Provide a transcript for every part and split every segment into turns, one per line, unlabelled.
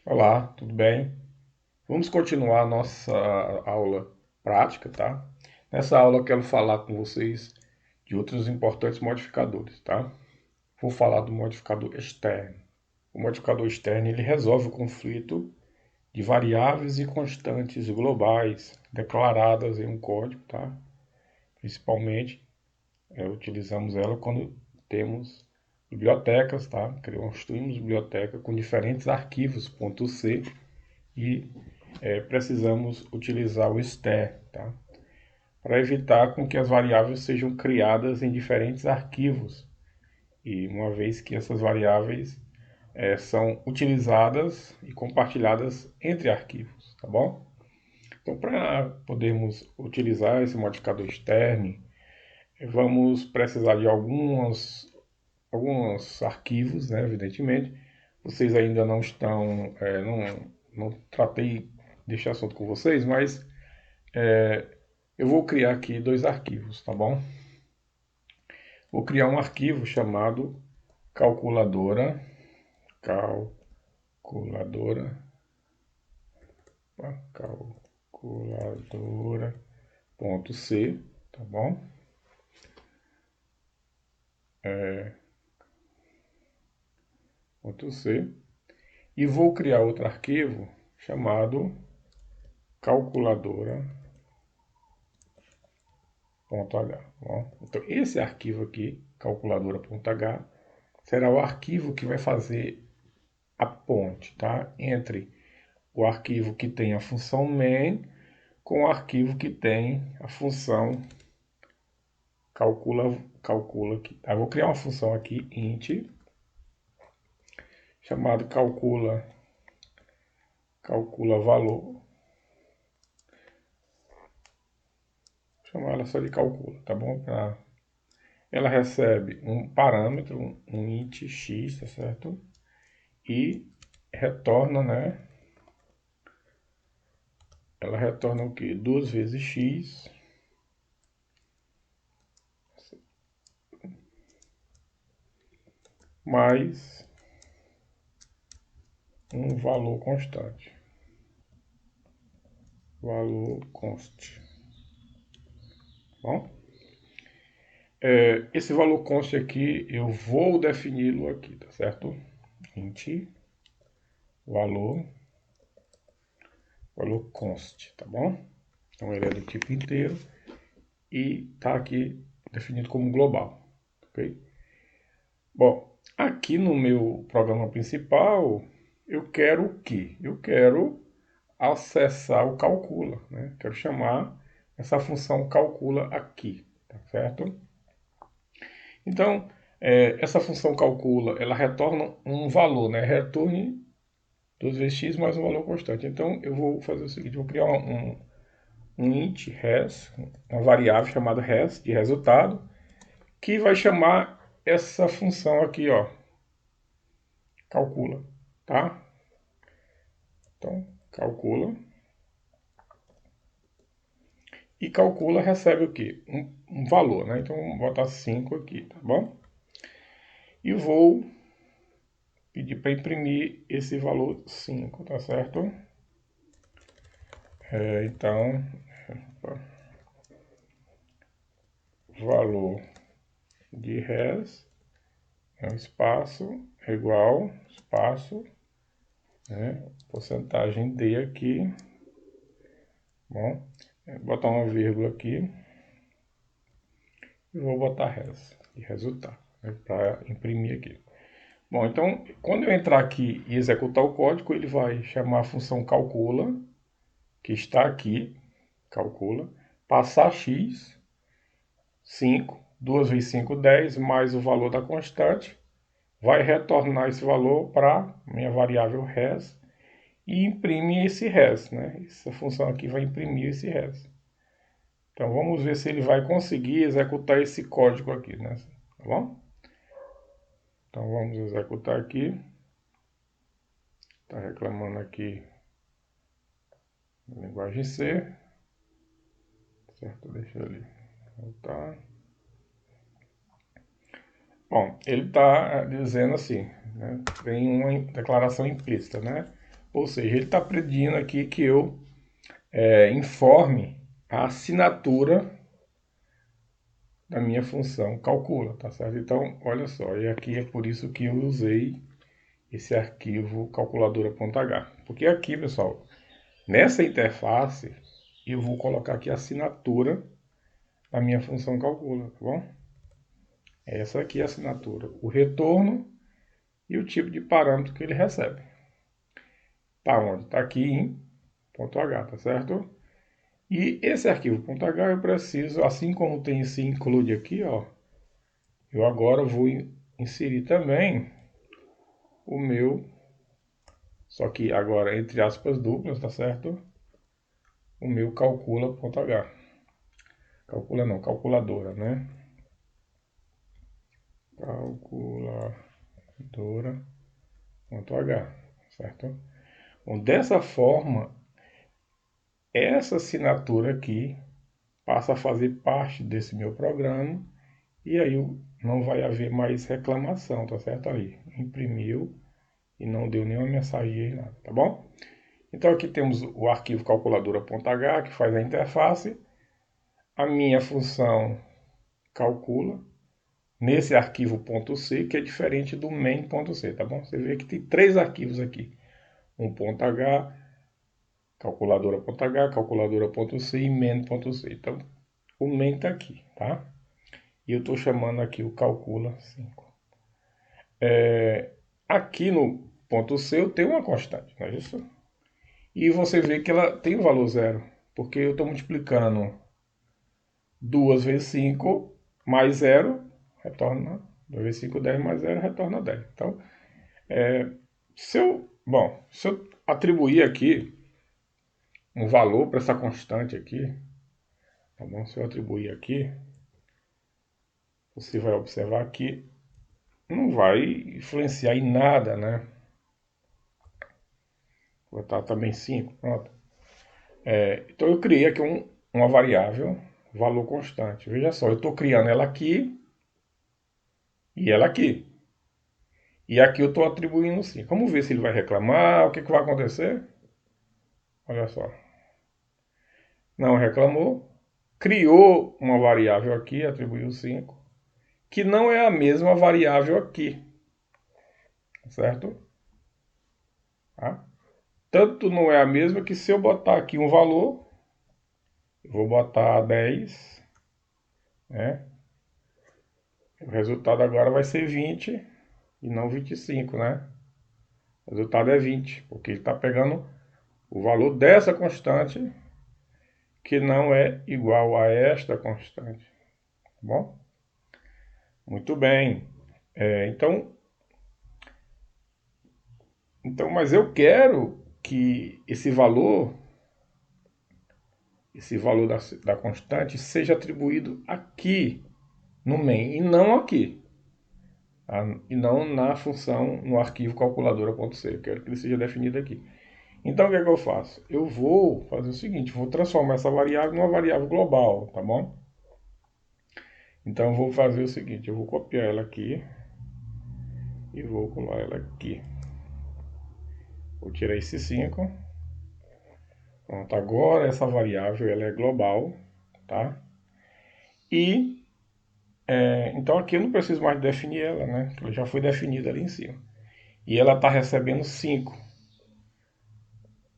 Olá, tudo bem? Vamos continuar a nossa aula prática, tá? Nessa aula eu quero falar com vocês de outros importantes modificadores, tá? Vou falar do modificador externo. O modificador externo ele resolve o conflito de variáveis e constantes globais declaradas em um código, tá? Principalmente utilizamos ela quando temos bibliotecas, tá? Construímos biblioteca com diferentes arquivos .c e precisamos utilizar o STR, tá? Para evitar com que as variáveis sejam criadas em diferentes arquivos e uma vez que essas variáveis são utilizadas e compartilhadas entre arquivos, tá bom? Então, para podermos utilizar esse modificador externo, vamos precisar de alguns arquivos, né, evidentemente. Vocês ainda não estão, não tratei deste assunto com vocês, mas eu vou criar aqui dois arquivos, tá bom? Vou criar um arquivo chamado calculadora, calculadora, calculadora.c, tá bom? .c. E vou criar outro arquivo chamado calculadora.h. Bom, então, esse arquivo aqui, calculadora.h, será o arquivo que vai fazer a ponte, tá? Entre o arquivo que tem a função main com o arquivo que tem a função calcula aqui. Tá? Vou criar uma função aqui, int, chamada calcula valor. Vou chamar ela só de calcula, tá bom? Ela recebe um parâmetro, um int x, tá certo? E retorna, né? Ela retorna o quê? 2 vezes x mais um valor constante. Valor const. Bom? Esse valor const aqui, eu vou defini-lo aqui, tá certo? Int valor const, tá bom? Então ele é do tipo inteiro e tá aqui definido como global, ok? Bom, aqui no meu programa principal, eu quero o quê? Eu quero acessar o calcula, né? Quero chamar essa função calcula aqui, tá certo? Então, essa função calcula, ela retorna um valor, né? Retorne 2 vezes x mais um valor constante. Então, eu vou fazer o seguinte, vou criar um int res, uma variável chamada res, de resultado, que vai chamar essa função aqui, ó, calcula, tá? Então, calcula. E calcula recebe o quê? Um valor, né? Então, vou botar 5 aqui, tá bom? E vou pedir para imprimir esse valor 5, tá certo? Então, valor de res é um espaço igual, espaço, né? Porcentagem D aqui. Bom, vou botar uma vírgula aqui e vou botar res de resultado, né? Para imprimir aqui. Bom, então, quando eu entrar aqui e executar o código, ele vai chamar a função calcula, que está aqui, calcula, passar x, 5, 2 vezes 5, 10, mais o valor da constante, vai retornar esse valor para minha variável res e imprime esse res, né? Essa função aqui vai imprimir esse res. Então vamos ver se ele vai conseguir executar esse código aqui, né? Tá bom? Então vamos executar aqui. Está reclamando aqui linguagem C. Certo? Deixa ele voltar. Bom, ele está dizendo assim, né? Tem uma declaração implícita, né? Ou seja, ele está pedindo aqui que eu informe a assinatura da minha função calcula, tá certo? Então, olha só, e aqui é por isso que eu usei esse arquivo calculadora.h. Porque aqui, pessoal, nessa interface, eu vou colocar aqui a assinatura da minha função calcula, tá bom? Essa aqui é a assinatura, o retorno e o tipo de parâmetro que ele recebe. Tá onde? Tá aqui em .h, tá certo? E esse arquivo .h eu preciso, assim como tem esse include aqui, ó, eu agora vou inserir também o meu, só que agora entre aspas duplas, tá certo? O meu calcula.h. Calcula não, calculadora, né? Calculadora.h, certo? Bom, dessa forma, essa assinatura aqui passa a fazer parte desse meu programa e aí não vai haver mais reclamação, tá certo? Ali, imprimiu e não deu nenhuma mensagem aí, nada, tá bom? Então aqui temos o arquivo calculadora.h que faz a interface, a minha função calcula, nesse arquivo .c, que é diferente do main.c, tá bom? Você vê que tem três arquivos aqui, um .h, calculadora.h, calculadora.c e main.c. Então, o main está aqui, tá? E eu estou chamando aqui o calcula 5. Aqui no .c eu tenho uma constante, não é isso? E você vê que ela tem o valor zero, porque eu estou multiplicando 2 vezes 5 mais 0, retorna 2 vezes 5, 10 mais 0, retorna 10. Então, se eu atribuir aqui um valor para essa constante aqui, tá bom? Se eu atribuir aqui, você vai observar que não vai influenciar em nada, né? Vou botar também 5, pronto. Então eu criei aqui uma variável, valor constante. Veja só, eu estou criando ela aqui e ela aqui. E aqui eu estou atribuindo 5. Vamos ver se ele vai reclamar, o que vai acontecer. Olha só. Não reclamou. Criou uma variável aqui, atribuiu 5, que não é a mesma variável aqui. Certo? Tá? Tanto não é a mesma que se eu botar aqui um valor, eu vou botar 10, né? O resultado agora vai ser 20 e não 25, né? O resultado é 20, porque ele está pegando o valor dessa constante que não é igual a esta constante. Tá bom? Muito bem. Então, mas eu quero que esse valor da constante seja atribuído aqui no main e não aqui. Tá? E não na função, no arquivo calculadora.c. Eu quero que ele seja definido aqui. Então, o que é que eu faço? Eu vou fazer o seguinte, vou transformar essa variável numa variável global, tá bom? Então, eu vou fazer o seguinte, eu vou copiar ela aqui e vou colar ela aqui. Vou tirar esse 5. Pronto, agora essa variável ela é global, tá? E, então aqui eu não preciso mais definir ela, né? Ela já foi definida ali em cima. E ela está recebendo 5.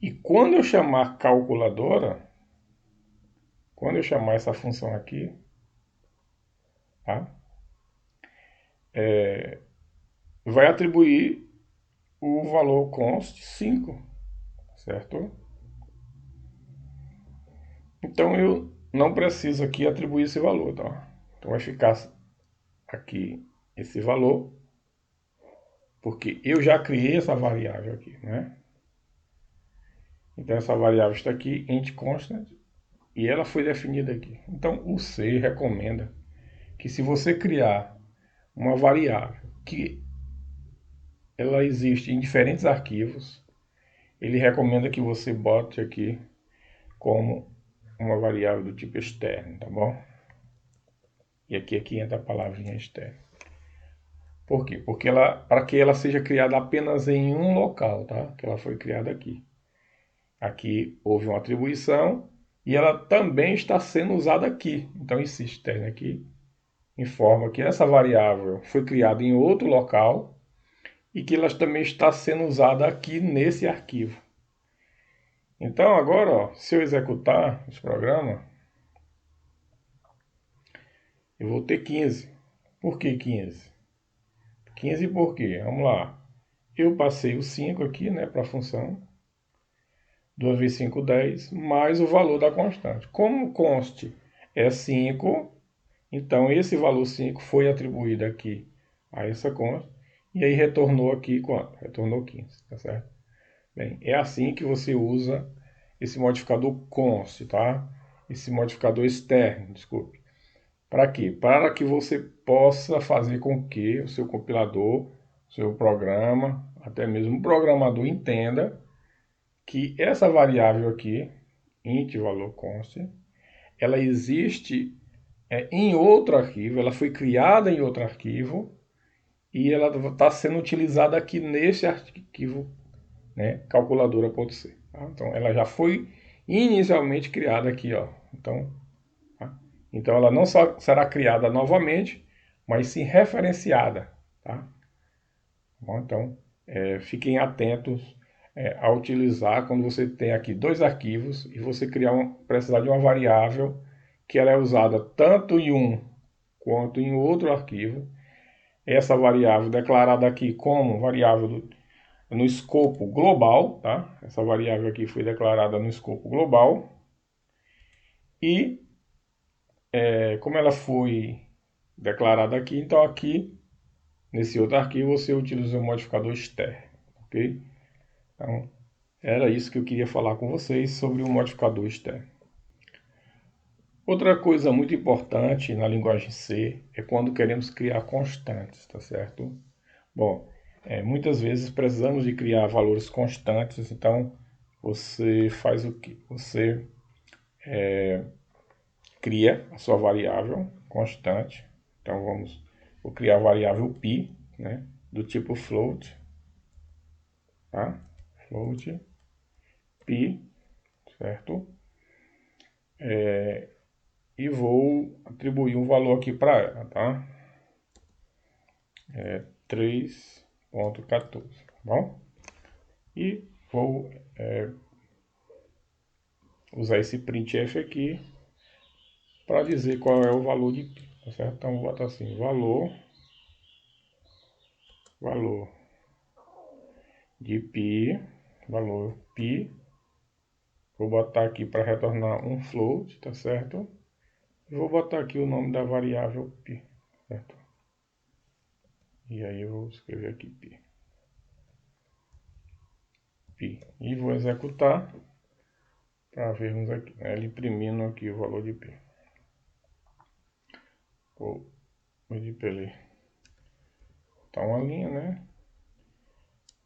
E quando eu chamar calculadora, quando eu chamar essa função aqui, tá? Vai atribuir o valor const 5, certo? Então eu não preciso aqui atribuir esse valor, tá? Então vai ficar aqui esse valor, porque eu já criei essa variável aqui, né? Então essa variável está aqui, int constant, e ela foi definida aqui. Então o C recomenda que se você criar uma variável que ela existe em diferentes arquivos, ele recomenda que você bote aqui como uma variável do tipo externo, tá bom? E aqui entra a palavrinha externo. Por quê? Porque para que ela seja criada apenas em um local, tá? Que ela foi criada aqui. Aqui houve uma atribuição e ela também está sendo usada aqui. Então esse externo aqui informa que essa variável foi criada em outro local e que ela também está sendo usada aqui nesse arquivo. Então agora, ó, se eu executar esse programa, eu vou ter 15. Por que 15? 15 por quê? Vamos lá. Eu passei o 5 aqui, né, para a função. 2 vezes 5, 10, mais o valor da constante. Como const é 5, então esse valor 5 foi atribuído aqui a essa const, e aí retornou aqui quanto? Retornou 15, tá certo? Bem, é assim que você usa esse modificador const, tá? Esse modificador externo, desculpe. Para quê? Para que você possa fazer com que o seu compilador, o seu programa, até mesmo o programador entenda que essa variável aqui, int valor const, ela existe em outro arquivo, ela foi criada em outro arquivo e ela está sendo utilizada aqui nesse arquivo, né, calculadora.c. Tá? Então ela já foi inicialmente criada aqui, ó. Tá? Então ela não só será criada novamente, mas sim referenciada. Tá? Bom, então fiquem atentos a utilizar quando você tem aqui dois arquivos e você precisar de uma variável que ela é usada tanto em um quanto em outro arquivo. Essa variável declarada aqui como variável no escopo global, tá? Essa variável aqui foi declarada no escopo global e como ela foi declarada aqui, então aqui nesse outro arquivo você utiliza o modificador externo, ok? Então era isso que eu queria falar com vocês sobre o modificador externo. Outra coisa muito importante na linguagem C é quando queremos criar constantes, tá certo? Bom, muitas vezes precisamos de criar valores constantes, então você faz o que? Você cria a sua variável constante. Então vou criar a variável π, né, do tipo float, tá? Float π, certo? E vou atribuir um valor aqui para ela, tá? 3.14, tá bom? E vou usar esse printf aqui para dizer qual é o valor de π, tá certo? Então vou botar assim, valor de π, valor π, vou botar aqui para retornar um float, tá certo? E vou botar aqui o nome da variável π, certo? E aí eu vou escrever aqui π. E vou executar para vermos aqui, né, ele imprimindo aqui o valor de π. Vou medir para ele tá uma linha, né?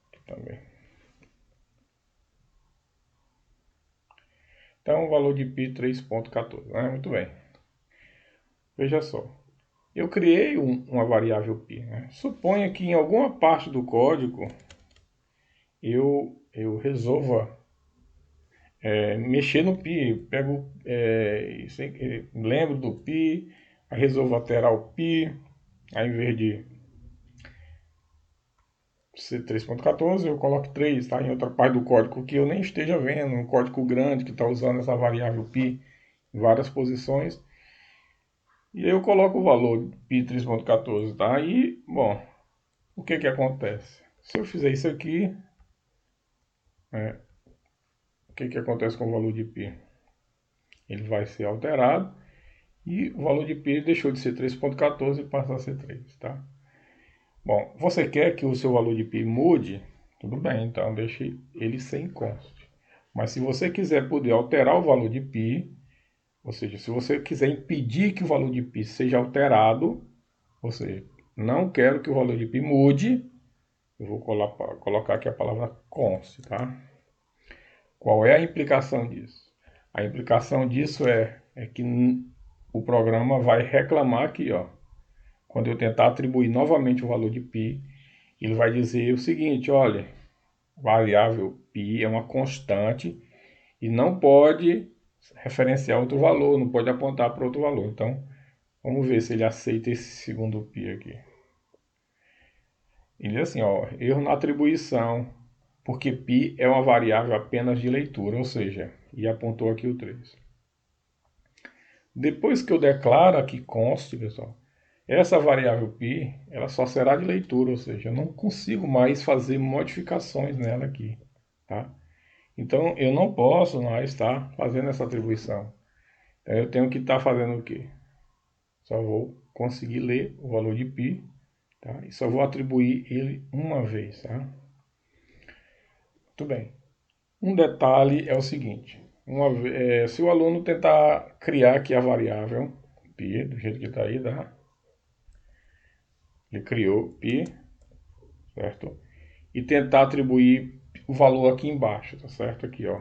Aqui também. Então o valor de π 3.14, né? Muito bem. Veja só, eu criei uma variável π, né? Suponha que em alguma parte do código eu resolva mexer no π, pego, lembro do π, aí resolvo alterar o π, aí em vez de ser 3.14, eu coloco 3, tá? Em outra parte do código que eu nem esteja vendo, um código grande que está usando essa variável π em várias posições. E aí eu coloco o valor π 3.14, tá? E, bom, o que que acontece? Se eu fizer isso aqui, o que que acontece com o valor de π? Ele vai ser alterado e o valor de π deixou de ser 3.14 e passa a ser 3, tá? Bom, você quer que o seu valor de π mude? Tudo bem, então deixe ele sem const. Mas se você quiser poder alterar o valor de π, ou seja, se você quiser impedir que o valor de π seja alterado, ou seja, não quero que o valor de π mude, eu vou colocar aqui a palavra const, tá? Qual é a implicação disso? A implicação disso é que o programa vai reclamar aqui, ó. quando eu tentar atribuir novamente o valor de π, ele vai dizer o seguinte, olha, variável π é uma constante e não pode referenciar outro valor, não pode apontar para outro valor. Então, vamos ver se ele aceita esse segundo π aqui. Ele diz assim, ó, erro na atribuição, porque π é uma variável apenas de leitura, ou seja, e apontou aqui o 3. Depois que eu declaro aqui conste, pessoal, essa variável π, ela só será de leitura, ou seja, eu não consigo mais fazer modificações nela aqui, tá? Então, eu não posso mais estar fazendo essa atribuição. Então, eu tenho que estar fazendo o quê? Só vou conseguir ler o valor de π, tá? E só vou atribuir ele uma vez, tá? Muito bem. Um detalhe é o seguinte, se o aluno tentar criar aqui a variável π, do jeito que está aí, tá? Ele criou π, certo? E tentar atribuir o valor aqui embaixo, tá certo? Aqui, ó.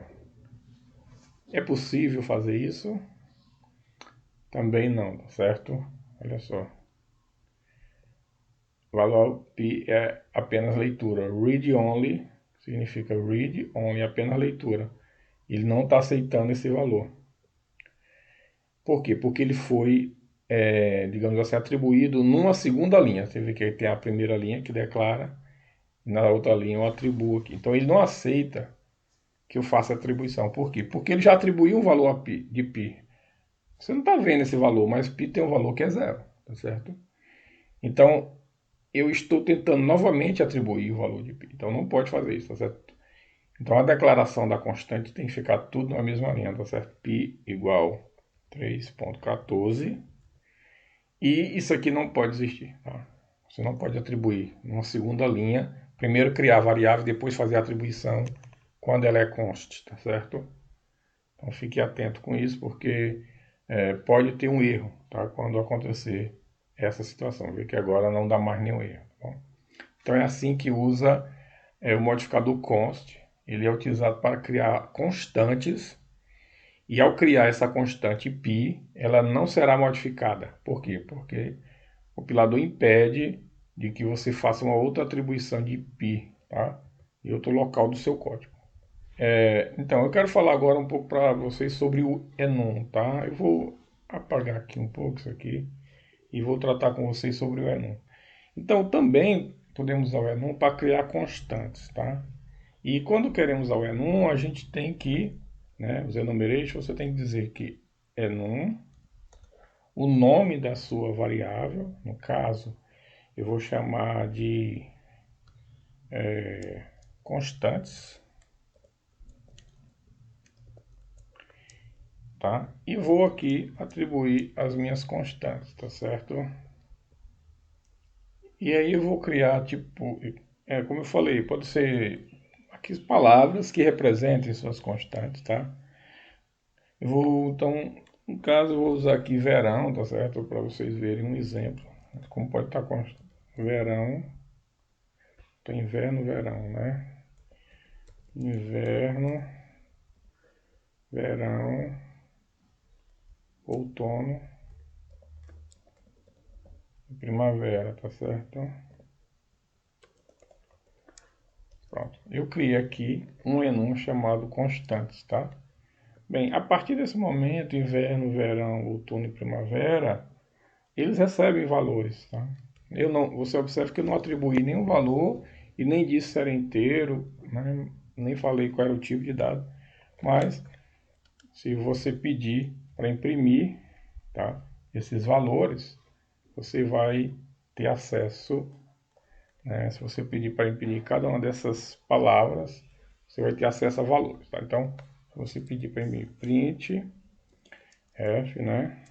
É possível fazer isso? Também não, tá certo? Olha só. O valor π é apenas leitura. Read only significa read only, apenas leitura. Ele não está aceitando esse valor. Por quê? Porque ele foi, digamos assim, atribuído numa segunda linha. Você vê que tem a primeira linha que declara, e na outra linha eu atribuo aqui. Então ele não aceita que eu faça a atribuição. Por quê? Porque ele já atribuiu um valor de π. Você não está vendo esse valor, mas π tem um valor que é zero, tá certo? Então, eu estou tentando novamente atribuir o valor de π. Então, não pode fazer isso, tá certo? Então, a declaração da constante tem que ficar tudo na mesma linha, tá certo? π igual 3.14. E isso aqui não pode existir, tá? Você não pode atribuir numa segunda linha. Primeiro criar a variável, depois fazer a atribuição quando ela é const, tá certo? Então, fique atento com isso, porque pode ter um erro, tá? Quando acontecer essa situação. Vê que agora não dá mais nenhum erro. Tá bom? Então é assim que usa o modificador const. Ele é utilizado para criar constantes. E ao criar essa constante π, ela não será modificada. Por quê? Porque o compilador impede de que você faça uma outra atribuição de π, tá? Em outro local do seu código. Então, eu quero falar agora um pouco para vocês sobre o enum, tá? Eu vou apagar aqui um pouco isso aqui e vou tratar com vocês sobre o enum. Então, também podemos usar o enum para criar constantes, tá? E quando queremos usar o enum, a gente tem que, né, os enumeration, você tem que dizer que enum, o nome da sua variável, no caso, eu vou chamar de constantes, tá? E vou aqui atribuir as minhas constantes, tá certo? E aí eu vou criar, tipo, como eu falei, pode ser aqui palavras que representem suas constantes, tá? Eu vou, então, no caso, eu vou usar aqui verão, tá certo? Para vocês verem um exemplo. Como pode estar constante. Verão, então inverno, verão, né? Inverno, verão, outono, primavera, tá certo? Pronto. Eu criei aqui um enum chamado constantes, tá? Bem, a partir desse momento, inverno, verão, outono e primavera, eles recebem valores, tá? Você observa que eu não atribuí nenhum valor e nem disse se era inteiro, né? Nem falei qual era o tipo de dado. Mas, se você pedir para imprimir, tá? Esses valores, você vai ter acesso, né? Se você pedir para imprimir cada uma dessas palavras, você vai ter acesso a valores, tá? Então, se você pedir para imprimir print f, né?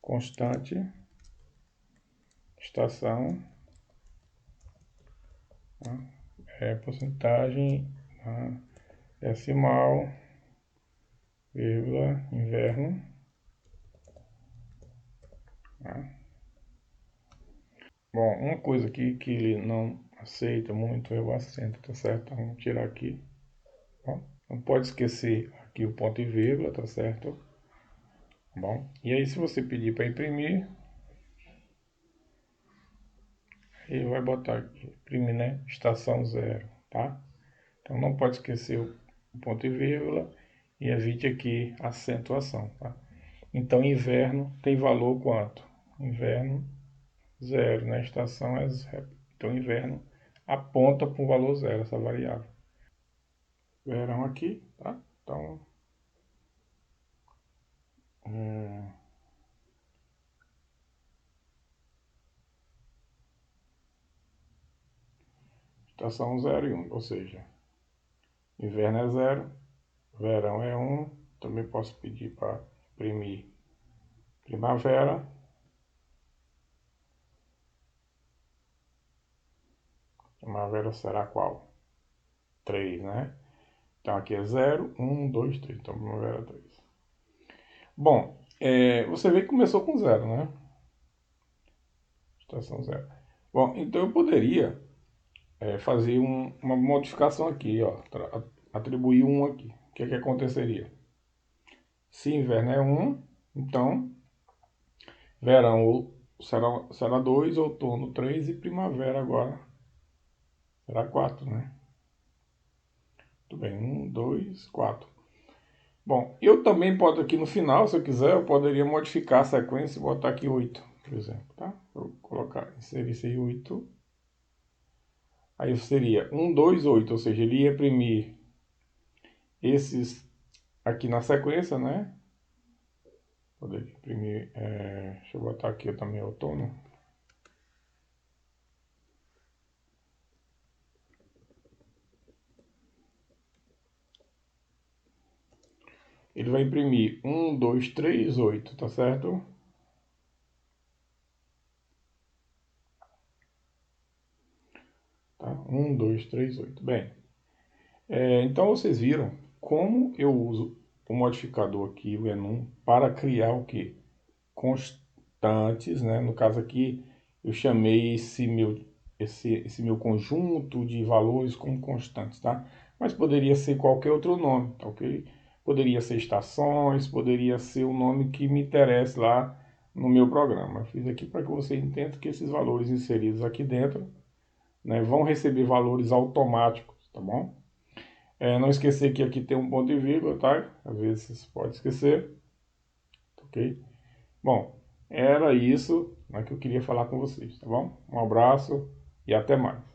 Constante, estação, tá? Porcentagem, tá? Decimal, vírgula, inverno, tá? Bom, uma coisa aqui que ele não aceita muito é o acento, tá certo? Vamos tirar aqui. Bom, não pode esquecer aqui o ponto e vírgula, tá certo? tá bom? E aí se você pedir para imprimir, ele vai botar aqui, imprimir, né? Estação 0, tá? Então não pode esquecer o ponto e vírgula e evite aqui a acentuação, tá? Então inverno tem valor quanto? Inverno 0, né? Estação é 0. Então inverno aponta para o valor 0, essa variável. Verão aqui, tá? Então, é, estação 0 e 1, ou seja, inverno é 0, verão é 1. Também posso pedir para imprimir primavera. Primavera será qual? 3, né? Então aqui é 0, 1, 2, 3. Então primavera é 3. Bom, você vê que começou com 0, né? Estação 0. Bom, então eu poderia fazer uma modificação aqui, ó. Atribuir 1 aqui. O que aconteceria? Se inverno é 1, então verão será 2, outono 3 e primavera agora será 4, né? Tudo bem, 1, 2, 4. Bom, eu também posso aqui no final, se eu quiser, eu poderia modificar a sequência e botar aqui 8, por exemplo, tá? Vou colocar, inserir esse aí 8. Aí seria 1, 2, 8, ou seja, ele ia imprimir esses aqui na sequência, né? Poderia imprimir, deixa eu botar aqui também outono. Ele vai imprimir 1, 2, 3, 8, tá certo? Tá? 1, 2, 3, 8. Bem, então vocês viram como eu uso o modificador aqui, o enum, para criar o que? Constantes, né? No caso aqui, eu chamei esse meu conjunto de valores como constantes, tá? Mas poderia ser qualquer outro nome, tá ok? Poderia ser estações, poderia ser o nome que me interessa lá no meu programa. Eu fiz aqui para que você entenda que esses valores inseridos aqui dentro, né, vão receber valores automáticos, tá bom? Não esquecer que aqui tem um ponto e vírgula, tá? Às vezes você pode esquecer, ok? Bom, era isso, né, que eu queria falar com vocês, tá bom? Um abraço e até mais.